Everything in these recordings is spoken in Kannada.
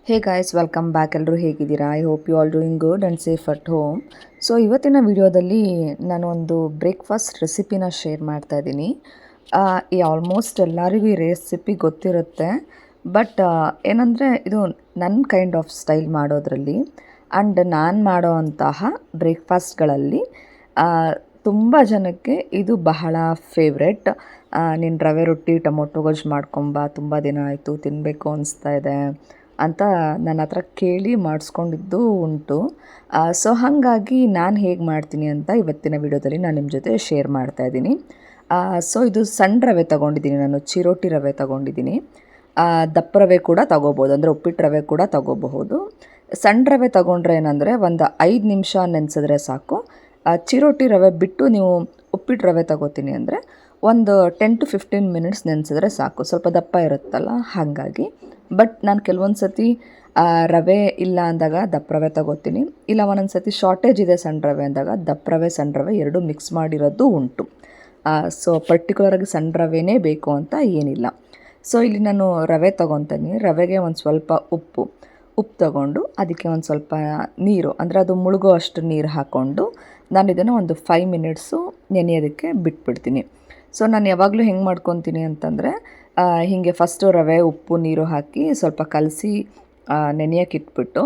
Hey guys, welcome back. ಎಲ್ಲರೂ ಹೇಗಿದ್ದೀರಾ? I hope you all doing good and safe at home. So ಇವತ್ತಿನ ವಿಡಿಯೋದಲ್ಲಿ ನಾನು ಒಂದು ಬ್ರೇಕ್ಫಾಸ್ಟ್ ರೆಸಿಪಿನ ಶೇರ್ ಮಾಡ್ತಾ ಇದ್ದೀನಿ. ಈ ಆಲ್ಮೋಸ್ಟ್ ಎಲ್ಲರಿಗೂ ಈ ರೆಸಿಪಿ ಗೊತ್ತಿರುತ್ತೆ, ಬಟ್ ಏನಂದರೆ ಇದು ನನ್ನ ಕೈಂಡ್ ಆಫ್ ಸ್ಟೈಲ್ ಮಾಡೋದ್ರಲ್ಲಿ ಆ್ಯಂಡ್ ನಾನು ಮಾಡೋ ಅಂತಹ ಬ್ರೇಕ್ಫಾಸ್ಟ್ಗಳಲ್ಲಿ ತುಂಬ ಜನಕ್ಕೆ ಇದು ಬಹಳ ಫೇವ್ರೆಟ್. ನೀನು ರವೆ ರೊಟ್ಟಿ ಟೊಮೊಟೊ ಗೊಜ್ಜು ಮಾಡ್ಕೊಂಬ, ತುಂಬ ದಿನ ಆಯಿತು ತಿನ್ನಬೇಕು ಅನಿಸ್ತಾ ಇದೆ ಅಂತ ನನ್ನ ಹತ್ರ ಕೇಳಿ ಮಾಡಿಸ್ಕೊಂಡಿದ್ದು ಉಂಟು. ಸೊ ಹಾಗಾಗಿ ನಾನು ಹೇಗೆ ಮಾಡ್ತೀನಿ ಅಂತ ಇವತ್ತಿನ ವಿಡಿಯೋದಲ್ಲಿ ನಾನು ನಿಮ್ಮ ಜೊತೆ ಶೇರ್ ಮಾಡ್ತಾಯಿದ್ದೀನಿ. ಸೊ ಇದು ಸಣ್ಣ ರವೆ ತೊಗೊಂಡಿದ್ದೀನಿ, ನಾನು ಚಿರೋಟಿ ರವೆ ತೊಗೊಂಡಿದ್ದೀನಿ. ದಪ್ಪ ರವೆ ಕೂಡ ತೊಗೋಬೋದು, ಅಂದರೆ ಉಪ್ಪಿಟ್ಟು ರವೆ ಕೂಡ ತೊಗೋಬಹುದು. ಸಣ್ಣ ರವೆ ತೊಗೊಂಡ್ರೆ ಏನಂದರೆ ಒಂದು 5 ನಿಮಿಷ ನೆನೆಸಿದ್ರೆ ಸಾಕು. ಚಿರೋಟಿ ರವೆ ಬಿಟ್ಟು ನೀವು ಉಪ್ಪಿಟ್ಟು ರವೆ ತೊಗೋತೀನಿ ಅಂದರೆ ಒಂದು 10 to 15 ಮಿನಿಟ್ಸ್ ನೆನೆಸಿದ್ರೆ ಸಾಕು, ಸ್ವಲ್ಪ ದಪ್ಪ ಇರುತ್ತಲ್ಲ ಹಾಗಾಗಿ. ಬಟ್ ನಾನು ಕೆಲವೊಂದು ಸತಿ ರವೆ ಇಲ್ಲ ಅಂದಾಗ ದಪ್ಪ ರವೆ ತೊಗೋತೀನಿ, ಇಲ್ಲ ಒಂದೊಂದು ಸತಿ ಶಾರ್ಟೇಜ್ ಇದೆ ಸಣ್ಣ ರವೆ ಅಂದಾಗ ದಪ್ಪ ರವೆ ಸಣ್ಣ ರವೆ ಎರಡೂ ಮಿಕ್ಸ್ ಮಾಡಿರೋದು ಉಂಟು. ಸೊ ಪರ್ಟಿಕ್ಯುಲರಾಗಿ ಸಣ್ಣ ರವೆನೇ ಬೇಕು ಅಂತ ಏನಿಲ್ಲ. ಸೊ ಇಲ್ಲಿ ನಾನು ರವೆ ತೊಗೊತೀನಿ. ರವೆಗೆ ಒಂದು ಸ್ವಲ್ಪ ಉಪ್ಪು ತೊಗೊಂಡು ಅದಕ್ಕೆ ಒಂದು ಸ್ವಲ್ಪ ನೀರು, ಅಂದರೆ ಅದು ಮುಳುಗೋ ಅಷ್ಟು ನೀರು ಹಾಕ್ಕೊಂಡು ನಾನು ಇದನ್ನು ಒಂದು 5 ಮಿನಿಟ್ಸು ನೆನೆಯೋದಕ್ಕೆ ಬಿಟ್ಬಿಡ್ತೀನಿ. ಸೊ ನಾನು ಯಾವಾಗಲೂ ಹೆಂಗೆ ಮಾಡ್ಕೊತೀನಿ ಅಂತಂದರೆ, ಹೀಗೆ ಫಸ್ಟು ರವೆ ಉಪ್ಪು ನೀರು ಹಾಕಿ ಸ್ವಲ್ಪ ಕಲಸಿ ನೆನೆಯೋಕೆ ಇಟ್ಬಿಟ್ಟು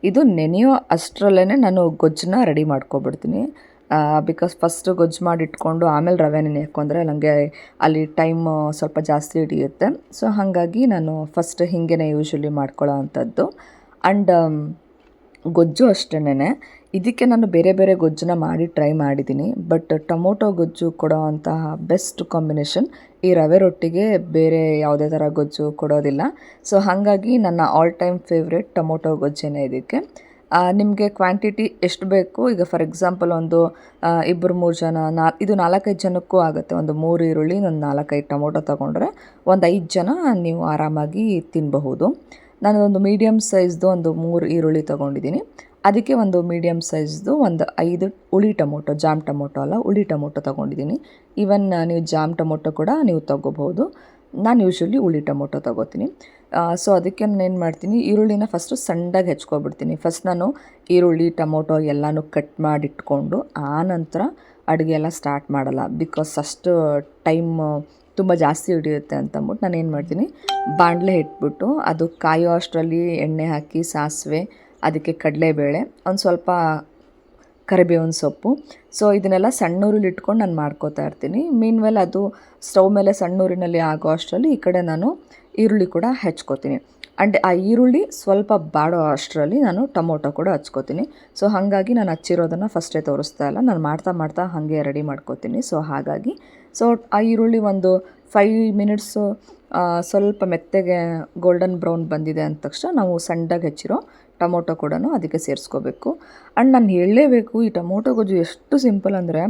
ಇದು ನೆನೆಯೋ ಅಷ್ಟರಲ್ಲೇ ನಾನು ಗೊಜ್ಜನ್ನ ರೆಡಿ ಮಾಡ್ಕೊಬಿಡ್ತೀನಿ. ಬಿಕಾಸ್ ಫಸ್ಟು ಗೊಜ್ಜು ಮಾಡಿ ಇಟ್ಕೊಂಡು ಆಮೇಲೆ ರವೆ ನೆನೆಯೋಕೊಂಡ್ರೆ ನನಗೆ ಅಲ್ಲಿ ಟೈಮು ಸ್ವಲ್ಪ ಜಾಸ್ತಿ ಹಿಡಿಯುತ್ತೆ. ಸೊ ಹಾಗಾಗಿ ನಾನು ಫಸ್ಟ್ ಹೀಗೇ ಯೂಶ್ವಲಿ ಮಾಡ್ಕೊಳ್ಳೋ ಅಂಥದ್ದು. ಆ್ಯಂಡ್ ಗೊಜ್ಜು ಅಷ್ಟೇನೆ, ಇದಕ್ಕೆ ನಾನು ಬೇರೆ ಬೇರೆ ಗೊಜ್ಜನ್ನ ಮಾಡಿ ಟ್ರೈ ಮಾಡಿದ್ದೀನಿ, ಬಟ್ ಟೊಮೊಟೊ ಗೊಜ್ಜು ಕೊಡೋ ಅಂತಹ ಬೆಸ್ಟ್ ಕಾಂಬಿನೇಷನ್ ಈ ರವೆ ರೊಟ್ಟಿಗೆ ಬೇರೆ ಯಾವುದೇ ಥರ ಗೊಜ್ಜು ಕೊಡೋದಿಲ್ಲ. ಸೊ ಹಾಗಾಗಿ ನನ್ನ ಆಲ್ ಟೈಮ್ ಫೇವ್ರೇಟ್ ಟೊಮೊಟೊ ಗೊಜ್ಜೇನೆ ಇದಕ್ಕೆ. ನಿಮಗೆ ಕ್ವಾಂಟಿಟಿ ಎಷ್ಟು ಬೇಕು, ಈಗ ಫಾರ್ ಎಕ್ಸಾಂಪಲ್ ಒಂದು 2-3 ಜನ, ಇದು 4-5 ಜನಕ್ಕೂ ಆಗುತ್ತೆ. ಒಂದು 3 ಈರುಳ್ಳಿ, ಒಂದು 4-5 ಟೊಮೊಟೊ ತೊಗೊಂಡ್ರೆ ಒಂದು 5 ಜನ ನೀವು ಆರಾಮಾಗಿ ತಿನ್ನಬಹುದು. ನಾನು ಒಂದು ಮೀಡಿಯಮ್ ಸೈಜ್ದು ಒಂದು 3 ಈರುಳ್ಳಿ ತೊಗೊಂಡಿದ್ದೀನಿ. ಅದಕ್ಕೆ ಒಂದು ಮೀಡಿಯಮ್ ಸೈಜ್ದು ಒಂದು 5 ಹುಳಿ ಟೊಮೊಟೊ, ಜಾಮ್ ಟೊಮೊಟೊ ಅಲ್ಲ ಹುಳಿ ಟೊಮೊಟೊ ತೊಗೊಂಡಿದ್ದೀನಿ. ಈವನ್ ನೀವು ಜಾಮ್ ಟೊಮೊಟೊ ಕೂಡ ನೀವು ತೊಗೋಬಹುದು. ನಾನು ಯೂಶ್ವಲಿ ಹುಳಿ ಟೊಮೊಟೊ ತೊಗೋತೀನಿ. ಸೊ ಅದಕ್ಕೆ ನಾನು ಏನು ಮಾಡ್ತೀನಿ, ಈರುಳ್ಳಿನ ಫಸ್ಟು ಸಣ್ಣದಾಗಿ ಹೆಚ್ಕೊಬಿಡ್ತೀನಿ. ಫಸ್ಟ್ ನಾನು ಈರುಳ್ಳಿ ಟೊಮೊಟೊ ಎಲ್ಲನೂ ಕಟ್ ಮಾಡಿಟ್ಕೊಂಡು ಆನಂತರ ಅಡುಗೆ ಎಲ್ಲ ಸ್ಟಾರ್ಟ್ ಮಾಡಲ್ಲ, ಬಿಕಾಸ್ ಅಷ್ಟು ಟೈಮ್ ತುಂಬ ಜಾಸ್ತಿ ಹಿಡಿಯುತ್ತೆ ಅಂತಂದ್ಬಿಟ್ಟು ನಾನು ಏನು ಮಾಡ್ತೀನಿ, ಬಾಣಲೆ ಇಟ್ಬಿಟ್ಟು ಅದು ಕಾಯೋ ಅಷ್ಟರಲ್ಲಿ ಎಣ್ಣೆ ಹಾಕಿ ಸಾಸಿವೆ, ಅದಕ್ಕೆ ಕಡಲೆಬೇಳೆ, ಒಂದು ಸ್ವಲ್ಪ ಕರಿಬೇವಿನ ಸೊಪ್ಪು, ಸೊ ಇದನ್ನೆಲ್ಲ ಸಣ್ಣೂರಲ್ಲಿ ಇಟ್ಕೊಂಡು ನಾನು ಮಾಡ್ಕೋತಾ ಇರ್ತೀನಿ. ಮೀನ್ಮೇಲೆ ಅದು ಸ್ಟವ್ ಮೇಲೆ ಸಣ್ಣೂರಿನಲ್ಲಿ ಆಗೋ ಅಷ್ಟರಲ್ಲಿ ಈ ಕಡೆ ನಾನು ಈರುಳ್ಳಿ ಕೂಡ ಹೆಚ್ಕೋತೀನಿ. ಆ್ಯಂಡ್ ಆ ಈರುಳ್ಳಿ ಸ್ವಲ್ಪ ಬಾಡೋ ಅಷ್ಟರಲ್ಲಿ ನಾನು ಟೊಮೊಟೊ ಕೂಡ ಹಚ್ಕೋತೀನಿ. ಸೊ ಹಾಗಾಗಿ ನಾನು ಹಚ್ಚಿರೋದನ್ನು ಫಸ್ಟೇ ತೋರಿಸ್ತಾ ಇಲ್ಲ, ನಾನು ಮಾಡ್ತಾ ಹಾಗೆ ರೆಡಿ ಮಾಡ್ಕೋತೀನಿ. ಸೊ ಹಾಗಾಗಿ ಆ ಈರುಳ್ಳಿ ಒಂದು 5 ಮಿನಿಟ್ಸು ಸ್ವಲ್ಪ ಮೆತ್ತಗೆ ಗೋಲ್ಡನ್ ಬ್ರೌನ್ ಬಂದಿದೆ ಅಂದ ತಕ್ಷಣ ನಾವು ಸಣ್ಣದಾಗಿ ಹೆಚ್ಚಿರೋ ಟೊಮೊಟೊ ಕೂಡ ಅದಕ್ಕೆ ಸೇರಿಸ್ಕೋಬೇಕು. ಆ್ಯಂಡ್ ನಾನು ಹೇಳಲೇಬೇಕು, ಈ ಟೊಮೊಟೊ ಗೊಜ್ಜು ಎಷ್ಟು ಸಿಂಪಲ್ ಅಂದರೆ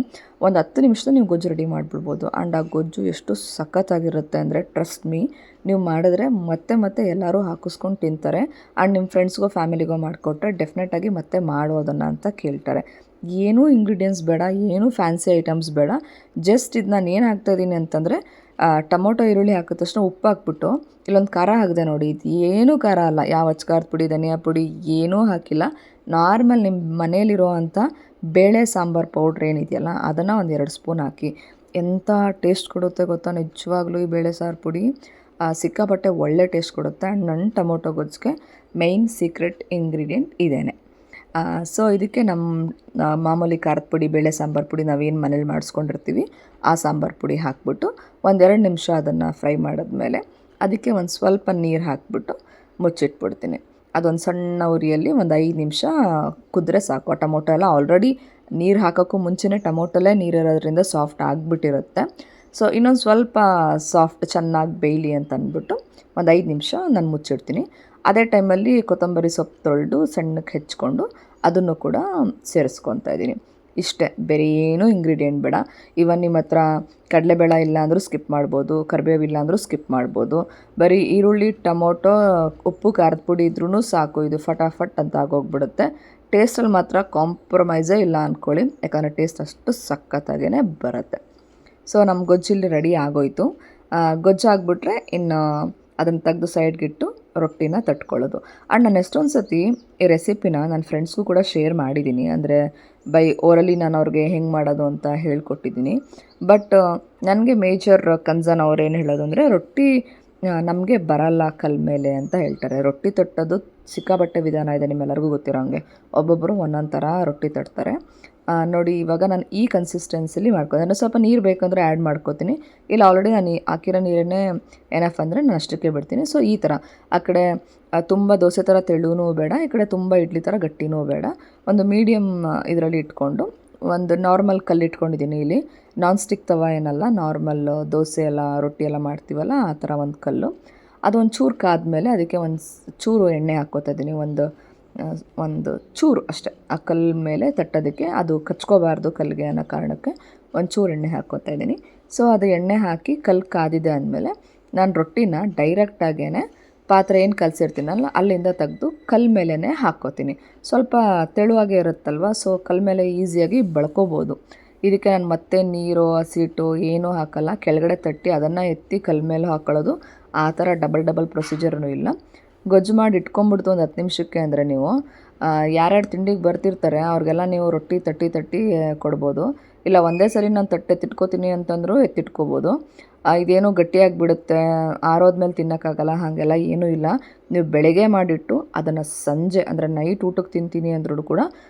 ಒಂದು 10 ನಿಮಿಷದಲ್ಲಿ ನೀವು ಗೊಜ್ಜು ರೆಡಿ ಮಾಡಿಬಿಡ್ಬೋದು. ಆ್ಯಂಡ್ ಆ ಗೊಜ್ಜು ಎಷ್ಟು ಸಖತ್ತಾಗಿರುತ್ತೆ ಅಂದರೆ ಟ್ರಸ್ಟ್ ಮೀ, ನೀವು ಮಾಡಿದ್ರೆ ಮತ್ತೆ ಎಲ್ಲರೂ ಹಾಕಿಸ್ಕೊಂಡು ತಿಂತಾರೆ. ಆ್ಯಂಡ್ ನಿಮ್ಮ ಫ್ರೆಂಡ್ಸ್ಗೋ ಫ್ಯಾಮಿಲಿಗೋ ಮಾಡಿಕೊಟ್ರೆ ಡೆಫಿನೆಟಾಗಿ ಮತ್ತೆ ಮಾಡೋದನ್ನು ಅಂತ ಕೇಳ್ತಾರೆ. ಏನೂ ಇಂಗ್ರೀಡಿಯೆಂಟ್ಸ್ ಬೇಡ, ಏನೂ ಫ್ಯಾನ್ಸಿ ಐಟಮ್ಸ್ ಬೇಡ. ಜಸ್ಟ್ ಇದು ನಾನು ಏನು ಹಾಕ್ತಾಯಿದ್ದೀನಿ ಅಂತಂದರೆ, ಟೊಮೊಟೊ ಈರುಳ್ಳಿ ಹಾಕಿದ ತಕ್ಷಣ ಉಪ್ಪು ಹಾಕ್ಬಿಟ್ಟು ಇಲ್ಲೊಂದು ಖಾರ ಹಾಕಿದೆ ನೋಡಿ, ಇದು ಏನೂ ಖಾರ ಅಲ್ಲ, ಯಾವ ಅಚ್ಕಾರದ ಪುಡಿ ಧನಿಯಾ ಪುಡಿ ಏನೂ ಹಾಕಿಲ್ಲ. ನಾರ್ಮಲ್ ನಿಮ್ಮ ಮನೇಲಿರೋ ಅಂಥ ಬೇಳೆ ಸಾಂಬಾರು ಪೌಡ್ರ್ ಏನಿದೆಯಲ್ಲ ಅದನ್ನು ಒಂದು 2 ಸ್ಪೂನ್ ಹಾಕಿ ಎಂಥ ಟೇಸ್ಟ್ ಕೊಡುತ್ತೆ ಗೊತ್ತಾ. ನಿಜವಾಗ್ಲೂ ಈ ಬೇಳೆ ಸಾರು ಪುಡಿ ಸಿಕ್ಕಾಪಟ್ಟೆ ಒಳ್ಳೆ ಟೇಸ್ಟ್ ಕೊಡುತ್ತೆ. ಆ್ಯಂಡ್ ನನ್ನ ಟೊಮೊಟೊ ಗೊಜ್ಜಿಗೆ ಮೇಯ್ನ್ ಸೀಕ್ರೆಟ್ ಇಂಗ್ರೀಡಿಯೆಂಟ್ ಇದೇನೆ. ಸೊ ಇದಕ್ಕೆ ನಮ್ಮ ಮಾಮೂಲಿ ಖಾರದ ಪುಡಿ, ಬೇಳೆ ಸಾಂಬಾರು ಪುಡಿ ನಾವೇನು ಮನೇಲಿ ಮಾಡಿಸ್ಕೊಂಡಿರ್ತೀವಿ ಆ ಸಾಂಬಾರು ಪುಡಿ ಹಾಕ್ಬಿಟ್ಟು 1-2 ನಿಮಿಷ ಅದನ್ನು ಫ್ರೈ ಮಾಡಿದ್ಮೇಲೆ ಅದಕ್ಕೆ ಒಂದು ಸ್ವಲ್ಪ ನೀರು ಹಾಕ್ಬಿಟ್ಟು ಮುಚ್ಚಿಟ್ಬಿಡ್ತೀನಿ. ಅದೊಂದು ಸಣ್ಣ ಉರಿಯಲ್ಲಿ ಒಂದು 5 ನಿಮಿಷ ಕುದ್ರೆ ಸಾಕು. ಆ ಟೊಮೊಟೊ ಎಲ್ಲ ಆಲ್ರೆಡಿ ನೀರು ಹಾಕೋಕ್ಕೂ ಮುಂಚೆನೇ ಟೊಮೊಟೊಲೇ ನೀರಿರೋದ್ರಿಂದ ಸಾಫ್ಟ್ ಆಗಿಬಿಟ್ಟಿರುತ್ತೆ. ಸೊ ಇನ್ನೊಂದು ಸ್ವಲ್ಪ ಸಾಫ್ಟ್ ಚೆನ್ನಾಗಿ ಬೇಯಲಿ ಅಂತ ಅಂದ್ಬಿಟ್ಟು ಒಂದು 5 ನಿಮಿಷ ನಾನು ಮುಚ್ಚಿಡ್ತೀನಿ. ಅದೇ ಟೈಮಲ್ಲಿ ಕೊತ್ತಂಬರಿ ಸೊಪ್ಪು ತೊಳೆದು ಸಣ್ಣಕ್ಕೆ ಹೆಚ್ಕೊಂಡು ಅದನ್ನು ಕೂಡ ಸೇರಿಸ್ಕೊತಾ ಇದ್ದೀನಿ. ಇಷ್ಟೇ, ಬೇರೆ ಏನೂ ಇಂಗ್ರೀಡಿಯೆಂಟ್ ಬೇಡ. ಇವನ್ ನಿಮ್ಮ ಹತ್ರ ಕಡಲೆಬೇಳೆ ಇಲ್ಲ ಅಂದರೂ ಸ್ಕಿಪ್ ಮಾಡ್ಬೋದು, ಕರಿಬೇವು ಇಲ್ಲ ಅಂದರೂ ಸ್ಕಿಪ್ ಮಾಡ್ಬೋದು. ಬರೀ ಈರುಳ್ಳಿ ಟೊಮೊಟೊ ಉಪ್ಪು ಖಾರದ ಪುಡಿ ಇದ್ರೂ ಸಾಕು, ಇದು ಫಟಾಫಟ್ ಅಂತ ಆಗೋಗ್ಬಿಡುತ್ತೆ. ಟೇಸ್ಟಲ್ಲಿ ಮಾತ್ರ ಕಾಂಪ್ರಮೈಸೇ ಇಲ್ಲ ಅಂದ್ಕೊಳ್ಳಿ, ಯಾಕಂದರೆ ಟೇಸ್ಟ್ ಅಷ್ಟು ಸಖತ್ತಾಗೇ ಬರುತ್ತೆ. ಸೊ ನಮ್ಮ ಗೊಜ್ಜಿಲ್ಲಿ ರೆಡಿ ಆಗೋಯಿತು. ಗೊಜ್ಜು ಆಗಿಬಿಟ್ರೆ ಇನ್ನು ಅದನ್ನು ತೆಗೆದು ಸೈಡ್ಗಿಟ್ಟು ರೊಟ್ಟಿನ ತಟ್ಕೊಳ್ಳೋದು. ಆ್ಯಂಡ್ ನಾನು ಎಷ್ಟೊಂದು ಸತಿ ಈ ರೆಸಿಪಿನ ನನ್ನ ಫ್ರೆಂಡ್ಸ್ಗೂ ಕೂಡ ಶೇರ್ ಮಾಡಿದ್ದೀನಿ. ಅಂದರೆ ಬೈ ಓರಲಿ ನಾನು ಅವ್ರಿಗೆ ಹೆಂಗೆ ಮಾಡೋದು ಅಂತ ಹೇಳ್ಕೊಟ್ಟಿದ್ದೀನಿ. ಬಟ್ ನನಗೆ ಮೇಜರ್ ಕನ್ಸರ್ನ್ ಅವ್ರೇನು ಹೇಳೋದು ಅಂದರೆ ರೊಟ್ಟಿ ನಮಗೆ ಬರಲ್ಲ ಕಲ್ ಮೇಲೆ ಅಂತ ಹೇಳ್ತಾರೆ. ರೊಟ್ಟಿ ತಟ್ಟೋದು ಸಿಕ್ಕಾಪಟ್ಟೆ ವಿಧಾನ ಇದೆ, ನಿಮ್ಮೆಲ್ಲರಿಗೂ ಗೊತ್ತಿರೋ ಹಂಗೆ. ಒಬ್ಬೊಬ್ಬರು ಒಂದೊಂದು ಥರ ರೊಟ್ಟಿ ತಟ್ತಾರೆ. ನೋಡಿ ಇವಾಗ ನಾನು ಈ ಕನ್ಸಿಸ್ಟೆನ್ಸಿಲಿ ಮಾಡ್ಕೊತೀನಿ. ಸ್ವಲ್ಪ ನೀರು ಬೇಕಂದರೆ ಆ್ಯಡ್ ಮಾಡ್ಕೋತೀನಿ, ಇಲ್ಲ ಆಲ್ರೆಡಿ ನಾನು ಹಾಕಿರೋ ನೀರನ್ನೇ ಎನಫ್ ಅಂದರೆ ನಾನು ಅಷ್ಟಕ್ಕೆ ಬಿಡ್ತೀನಿ. ಸೊ ಈ ಥರ ಆ ಕಡೆ ತುಂಬ ದೋಸೆ ಥರ ತೆಳುವೂ ಬೇಡ, ಈ ಕಡೆ ತುಂಬ ಇಡ್ಲಿ ಥರ ಗಟ್ಟಿನೂ ಬೇಡ, ಒಂದು ಮೀಡಿಯಮ್ ಇದರಲ್ಲಿ ಇಟ್ಕೊಂಡು ಒಂದು ನಾರ್ಮಲ್ ಕಲ್ಲು ಇಟ್ಕೊಂಡಿದ್ದೀನಿ. ಇಲ್ಲಿ ನಾನ್ ಸ್ಟಿಕ್ ತವ ಏನಲ್ಲ, ನಾರ್ಮಲ್ ದೋಸೆ ಎಲ್ಲ ರೊಟ್ಟಿ ಎಲ್ಲ ಮಾಡ್ತೀವಲ್ಲ ಆ ಥರ ಒಂದು ಕಲ್ಲು. ಅದೊಂದು ಚೂರು ಕಾದ್ಮೇಲೆ ಅದಕ್ಕೆ ಒಂದು ಚೂರು ಎಣ್ಣೆ ಹಾಕ್ಕೋತಾ ಇದ್ದೀನಿ, ಒಂದು ಚೂರು ಅಷ್ಟೇ. ಆ ಕಲ್ಲು ಮೇಲೆ ತಟ್ಟೋದಕ್ಕೆ ಅದು ಕಚ್ಕೋಬಾರ್ದು ಕಲ್ಲಿಗೆ ಅನ್ನೋ ಕಾರಣಕ್ಕೆ ಒಂದು ಚೂರು ಎಣ್ಣೆ ಹಾಕ್ಕೋತಾ ಇದ್ದೀನಿ. ಸೊ ಅದು ಎಣ್ಣೆ ಹಾಕಿ ಕಲ್ಲು ಕಾದಿದೆ ಅಂದಮೇಲೆ ನಾನು ರೊಟ್ಟಿನ ಡೈರೆಕ್ಟಾಗೇ ಪಾತ್ರೆ ಏನು ಕಲಸಿರ್ತೀನಲ್ಲ ಅಲ್ಲಿಂದ ತೆಗೆದು ಕಲ್ಲು ಮೇಲೇ ಹಾಕ್ಕೋತೀನಿ. ಸ್ವಲ್ಪ ತೆಳುವಾಗೇ ಇರುತ್ತಲ್ವ, ಸೊ ಕಲ್ಲು ಮೇಲೆ ಈಸಿಯಾಗಿ ಬಳ್ಕೋಬೋದು. ಇದಕ್ಕೆ ನಾನು ಮತ್ತೆ ನೀರು ಹಸಿಟ್ಟು ಏನೂ ಹಾಕಲ್ಲ, ಕೆಳಗಡೆ ತಟ್ಟಿ ಅದನ್ನು ಎತ್ತಿ ಕಲ್ಲು ಮೇಲೆ ಹಾಕೊಳ್ಳೋದು, ಆ ಥರ ಡಬಲ್ ಪ್ರೊಸೀಜರೂ ಇಲ್ಲ. ಗೊಜ್ಜು ಮಾಡಿ ಇಟ್ಕೊಂಬಿಡ್ತು ಒಂದು 10 ನಿಮಿಷಕ್ಕೆ ಅಂದರೆ ನೀವು ಯಾರ್ಯಾರು ತಿಂಡಿಗೆ ಬರ್ತಿರ್ತಾರೆ ಅವ್ರಿಗೆಲ್ಲ ನೀವು ರೊಟ್ಟಿ ತಟ್ಟಿ ಕೊಡ್ಬೋದು. ಇಲ್ಲ ಒಂದೇ ಸರಿ ನಾನು ಎತ್ತಿಟ್ಕೋತೀನಿ ಅಂತಂದರೂ ಎತ್ತಿಟ್ಕೋಬೋದು. ಇದೇನೋ ಗಟ್ಟಿಯಾಗಿಬಿಡುತ್ತೆ, ಆರೋದ್ಮೇಲೆ ತಿನ್ನೋಕ್ಕಾಗಲ್ಲ, ಹಾಗೆಲ್ಲ ಏನೂ ಇಲ್ಲ. ನೀವು ಬೆಳಗ್ಗೆ ಮಾಡಿಟ್ಟು ಅದನ್ನು ಸಂಜೆ ಅಂದರೆ ನೈಟ್ ಊಟಕ್ಕೆ ತಿಂತೀನಿ ಅಂದ್ರೂ ಕೂಡ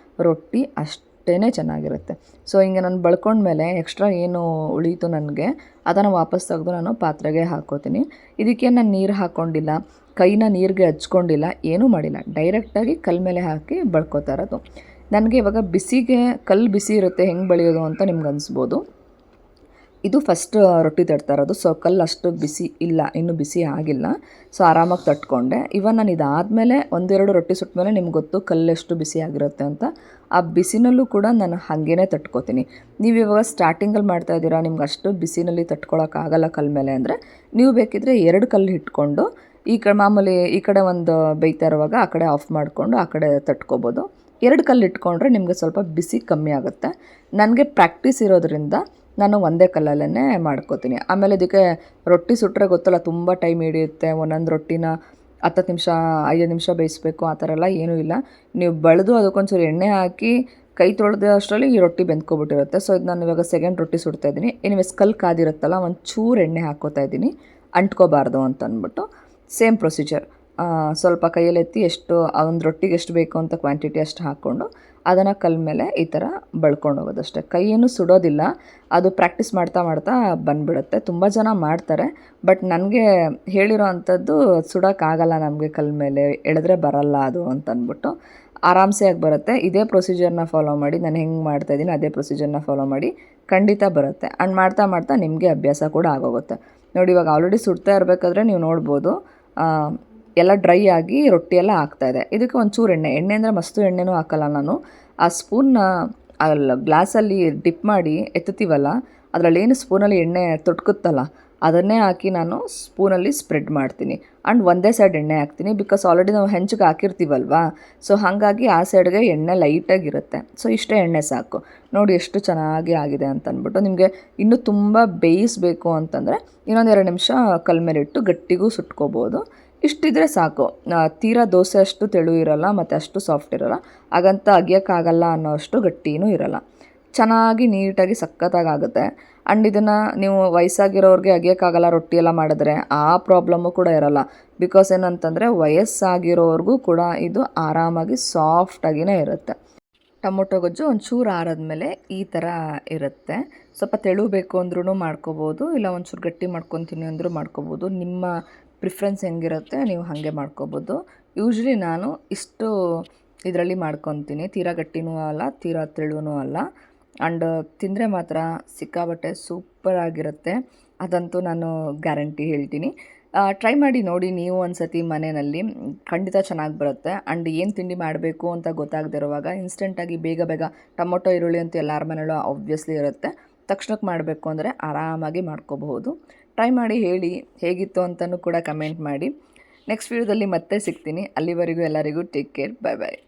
ರೊಟ್ಟಿ ಅಷ್ಟೇ ಚೆನ್ನಾಗಿರುತ್ತೆ. ಸೊ ಹಿಂಗೆ ನಾನು ಬಳ್ಕೊಂಡ್ಮೇಲೆ ಎಕ್ಸ್ಟ್ರಾ ಏನು ಉಳೀತು ನನಗೆ ಅದನ್ನು ವಾಪಸ್ ತೆಗೆದು ನಾನು ಪಾತ್ರೆಗೆ ಹಾಕ್ಕೋತೀನಿ. ಇದಕ್ಕೆ ನಾನು ನೀರು ಹಾಕ್ಕೊಂಡಿಲ್ಲ, ಕೈನ ನೀರಿಗೆ ಹಚ್ಕೊಂಡಿಲ್ಲ, ಏನೂ ಮಾಡಿಲ್ಲ, ಡೈರೆಕ್ಟಾಗಿ ಕಲ್ಲು ಮೇಲೆ ಹಾಕಿ ಬಳ್ಕೋತಾ ಇರೋದು. ನನಗೆ ಇವಾಗ ಬಿಸಿಗೆ ಕಲ್ಲು ಬಿಸಿ ಇರುತ್ತೆ, ಹೆಂಗೆ ಬೆಳೆಯೋದು ಅಂತ ನಿಮ್ಗೆ ಅನಿಸ್ಬೋದು. ಇದು ಫಸ್ಟ್ ರೊಟ್ಟಿ ತಟ್ತಾ ಇರೋದು, ಸೊ ಕಲ್ಲು ಅಷ್ಟು ಬಿಸಿ ಇಲ್ಲ, ಇನ್ನೂ ಬಿಸಿ ಆಗಿಲ್ಲ. ಸೊ ಆರಾಮಾಗಿ ತಟ್ಕೊಂಡೆ. ಇವನ್ ನಾನು ಇದಾದಮೇಲೆ 1-2 ರೊಟ್ಟಿ ಸುಟ್ಟ ಮೇಲೆ ನಿಮ್ಗೆ ಗೊತ್ತು ಕಲ್ಲು ಎಷ್ಟು ಬಿಸಿ ಆಗಿರುತ್ತೆ ಅಂತ. ಆ ಬಿಸಿನಲ್ಲೂ ಕೂಡ ನಾನು ಹಾಗೇ ತಟ್ಕೋತೀನಿ. ನೀವು ಇವಾಗ ಸ್ಟಾರ್ಟಿಂಗಲ್ಲಿ ಮಾಡ್ತಾಯಿದ್ದೀರಾ, ನಿಮ್ಗೆ ಅಷ್ಟು ಬಿಸಿನಲ್ಲಿ ತಟ್ಕೊಳಕ್ಕಾಗಲ್ಲ ಕಲ್ಲು ಮೇಲೆ ಅಂದರೆ ನೀವು ಬೇಕಿದ್ದರೆ 2 ಕಲ್ಲು ಇಟ್ಕೊಂಡು ಈ ಕಡೆ ಮಾಮೂಲಿ ಈ ಕಡೆ ಒಂದು ಬೇಯ್ತಾ ಇರುವಾಗ ಆ ಕಡೆ ಆಫ್ ಮಾಡಿಕೊಂಡು ಆ ಕಡೆ ತಟ್ಕೋಬೋದು. 2 ಕಲ್ಲು ಇಟ್ಕೊಂಡ್ರೆ ನಿಮಗೆ ಸ್ವಲ್ಪ ಬಿಸಿ ಕಮ್ಮಿ ಆಗುತ್ತೆ. ನನಗೆ ಪ್ರಾಕ್ಟೀಸ್ ಇರೋದ್ರಿಂದ ನಾನು ಒಂದೇ ಕಲ್ಲಲ್ಲೇ ಮಾಡ್ಕೋತೀನಿ. ಆಮೇಲೆ ಇದಕ್ಕೆ ರೊಟ್ಟಿ ಸುಟ್ಟರೆ ಗೊತ್ತಲ್ಲ ತುಂಬ ಟೈಮ್ ಹಿಡಿಯುತ್ತೆ, ಒಂದೊಂದು ರೊಟ್ಟಿನ 10 ನಿಮಿಷ 5 ನಿಮಿಷ ಬೇಯಿಸ್ಬೇಕು, ಆ ಥರ ಎಲ್ಲ ಏನೂ ಇಲ್ಲ. ನೀವು ಬಳಿದು ಅದಕ್ಕೊಂಚೂರು ಎಣ್ಣೆ ಹಾಕಿ ಕೈ ತೊಳೆದ ಅಷ್ಟರಲ್ಲಿ ಈ ರೊಟ್ಟಿ ಬೆಂದ್ಕೊಬಿಟ್ಟಿರುತ್ತೆ. ಸೊ ಇದು ನಾನು ಇವಾಗ ಸೆಕೆಂಡ್ ರೊಟ್ಟಿ ಸುಡ್ತಾ ಇದ್ದೀನಿ. ಎನಿವೇಸ್ ಕಲ್ಲು ಕಾದಿರುತ್ತಲ್ಲ ಒಂದು ಚೂರು ಎಣ್ಣೆ ಹಾಕ್ಕೋತಾ ಇದ್ದೀನಿ, ಅಂಟ್ಕೋಬಾರ್ದು ಅಂತ ಅಂದ್ಬಿಟ್ಟು. ಸೇಮ್ ಪ್ರೊಸೀಜರ್, ಸ್ವಲ್ಪ ಕೈಯಲ್ಲಿ ಎತ್ತಿ ಎಷ್ಟು ಒಂದು ರೊಟ್ಟಿಗೆ ಎಷ್ಟು ಬೇಕು ಅಂತ ಕ್ವಾಂಟಿಟಿ ಅಷ್ಟು ಹಾಕ್ಕೊಂಡು ಅದನ್ನು ಕಲ್ಲು ಮೇಲೆ ಈ ಥರ ಬಳ್ಕೊಂಡು ಹೋಗೋದಷ್ಟೇ. ಕೈಯೇನು ಸುಡೋದಿಲ್ಲ, ಅದು ಪ್ರಾಕ್ಟೀಸ್ ಮಾಡ್ತಾ ಬಂದುಬಿಡುತ್ತೆ. ತುಂಬ ಜನ ಮಾಡ್ತಾರೆ, ಬಟ್ ನನಗೆ ಹೇಳಿರೋ ಅಂಥದ್ದು ಸುಡೋಕ್ಕಾಗಲ್ಲ, ನಮಗೆ ಕಲ್ಲು ಮೇಲೆ ಎಳೆದ್ರೆ ಬರಲ್ಲ ಅದು ಅಂತ ಅಂದ್ಬಿಟ್ಟು. ಆರಾಮ್ಸೆ ಆಗಿ ಬರುತ್ತೆ. ಇದೇ ಪ್ರೊಸೀಜರ್ನ ಫಾಲೋ ಮಾಡಿ, ನಾನು ಹೆಂಗೆ ಮಾಡ್ತಾಯಿದ್ದೀನಿ ಅದೇ ಪ್ರೊಸೀಜರ್ನ ಫಾಲೋ ಮಾಡಿ ಖಂಡಿತ ಬರುತ್ತೆ. ಆ್ಯಂಡ್ ಮಾಡ್ತಾ ನಿಮಗೆ ಅಭ್ಯಾಸ ಕೂಡ ಆಗೋಗುತ್ತೆ. ನೋಡಿ ಇವಾಗ ಆಲ್ರೆಡಿ ಸುಡ್ತಾ ಇರಬೇಕಾದ್ರೆ ನೀವು ನೋಡ್ಬೋದು ಎಲ್ಲ ಡ್ರೈ ಆಗಿ ರೊಟ್ಟಿ ಎಲ್ಲ ಆಗ್ತಾಯಿದೆ. ಇದಕ್ಕೆ ಒಂಚೂರು ಎಣ್ಣೆ ಅಂದರೆ ಮಸ್ತು ಎಣ್ಣೆನೂ ಹಾಕಲ್ಲ ನಾನು. ಆ ಸ್ಪೂನ್ನ ಅಲ್ಲಿ ಗ್ಲಾಸಲ್ಲಿ ಡಿಪ್ ಮಾಡಿ ಎತ್ತುತ್ತೀವಲ್ಲ, ಅದರಲ್ಲೇನು ಸ್ಪೂನಲ್ಲಿ ಎಣ್ಣೆ ತೊಟ್ಕುತ್ತಲ್ಲ ಅದನ್ನೇ ಹಾಕಿ ನಾನು ಸ್ಪೂನಲ್ಲಿ ಸ್ಪ್ರೆಡ್ ಮಾಡ್ತೀನಿ. ಆ್ಯಂಡ್ ಒಂದೇ ಸೈಡ್ ಎಣ್ಣೆ ಹಾಕ್ತೀನಿ, ಬಿಕಾಸ್ ಆಲ್ರೆಡಿ ನಾವು ಹೆಂಚಿಗೆ ಹಾಕಿರ್ತೀವಲ್ವಾ. ಸೊ ಹಾಗಾಗಿ ಆ ಸೈಡ್ಗೆ ಎಣ್ಣೆ ಲೈಟಾಗಿರುತ್ತೆ. ಸೊ ಇಷ್ಟೇ ಎಣ್ಣೆ ಸಾಕು. ನೋಡಿ ಎಷ್ಟು ಚೆನ್ನಾಗಿ ಆಗಿದೆ ಅಂತ ಅಂದ್ಬಿಟ್ಟು. ನಿಮಗೆ ಇನ್ನೂ ತುಂಬ ಬೇಯಿಸಬೇಕು ಅಂತಂದರೆ ಇನ್ನೊಂದು 2 ನಿಮಿಷ ಕಲ್ ಮೇಲಿಟ್ಟು ಗಟ್ಟಿಗೂ ಸುಟ್ಕೋಬೋದು. ಇಷ್ಟಿದ್ರೆ ಸಾಕು. ತೀರಾ ದೋಸೆ ಅಷ್ಟು ತೆಳು ಇರೋಲ್ಲ ಮತ್ತು ಅಷ್ಟು ಸಾಫ್ಟ್ ಇರೋಲ್ಲ, ಹಾಗಂತ ಅಗಿಯೋಕ್ಕಾಗಲ್ಲ ಅನ್ನೋ ಅಷ್ಟು ಗಟ್ಟಿನೂ ಇರೋಲ್ಲ. ಚೆನ್ನಾಗಿ ನೀಟಾಗಿ ಸಖತ್ತಾಗಿ ಆಗುತ್ತೆ. ಆ್ಯಂಡ್ ಇದನ್ನು ನೀವು ವಯಸ್ಸಾಗಿರೋರಿಗೆ ಅಗಿಯೋಕ್ಕಾಗಲ್ಲ ರೊಟ್ಟಿ ಎಲ್ಲ ಮಾಡಿದ್ರೆ ಆ ಪ್ರಾಬ್ಲಮ್ಮು ಕೂಡ ಇರೋಲ್ಲ. ಬಿಕಾಸ್ ಏನಂತಂದರೆ ವಯಸ್ಸಾಗಿರೋರ್ಗೂ ಕೂಡ ಇದು ಆರಾಮಾಗಿ ಸಾಫ್ಟಾಗಿಯೇ ಇರುತ್ತೆ. ಟೊಮೊಟೊ ಗೊಜ್ಜು ಒಂಚೂರು ಆರಿದ್ಮೇಲೆ ಈ ಥರ ಇರುತ್ತೆ. ಸ್ವಲ್ಪ ತೆಳು ಬೇಕು ಅಂದ್ರೂ ಮಾಡ್ಕೋಬೋದು, ಇಲ್ಲ ಒಂಚೂರು ಗಟ್ಟಿ ಮಾಡ್ಕೊತೀನಿ ಅಂದರೂ ಮಾಡ್ಕೋಬೋದು. ನಿಮ್ಮ ಪ್ರಿಫ್ರೆನ್ಸ್ ಹೆಂಗಿರುತ್ತೆ ನೀವು ಹಾಗೆ ಮಾಡ್ಕೋಬೋದು. ಯೂಶ್ವಲಿ ನಾನು ಇಷ್ಟು ಇದರಲ್ಲಿ ಮಾಡ್ಕೊತೀನಿ, ತೀರಾ ಗಟ್ಟಿನೂ ಅಲ್ಲ ತೀರಾ ತೆಳುವೂ ಅಲ್ಲ. ಆ್ಯಂಡ್ ತಿಂದರೆ ಮಾತ್ರ ಸಿಕ್ಕಾಬಟ್ಟೆ ಸೂಪರಾಗಿರುತ್ತೆ, ಅದಂತೂ ನಾನು ಗ್ಯಾರಂಟಿ ಹೇಳ್ತೀನಿ. ಟ್ರೈ ಮಾಡಿ ನೋಡಿ ನೀವು ಒಂದು ಸತಿ ಮನೆಯಲ್ಲಿ, ಖಂಡಿತ ಚೆನ್ನಾಗಿ ಬರುತ್ತೆ. ಆ್ಯಂಡ್ ಏನು ತಿಂಡಿ ಮಾಡಬೇಕು ಅಂತ ಗೊತ್ತಾಗದಿರುವಾಗ ಇನ್ಸ್ಟೆಂಟಾಗಿ ಬೇಗ ಟೊಮೊಟೊ ಈರುಳ್ಳಿ ಅಂತೂ ಎಲ್ಲರ ಮನೆಯಲ್ಲೂ ಆಬ್ವಿಯಸ್ಲಿ ಇರುತ್ತೆ, ತಕ್ಷಣಕ್ಕೆ ಮಾಡಬೇಕು ಅಂದರೆ ಆರಾಮಾಗಿ ಮಾಡ್ಕೋಬಹುದು. ಟ್ರೈ ಮಾಡಿ ಹೇಳಿ ಹೇಗಿತ್ತು ಅಂತಲೂ ಕೂಡ ಕಮೆಂಟ್ ಮಾಡಿ. ನೆಕ್ಸ್ಟ್ ವೀಡಿಯೋದಲ್ಲಿ ಮತ್ತೆ ಸಿಗ್ತೀನಿ. ಅಲ್ಲಿವರೆಗೂ ಎಲ್ಲರಿಗೂ ಟೇಕ್ ಕೇರ್, ಬಾಯ್ ಬಾಯ್.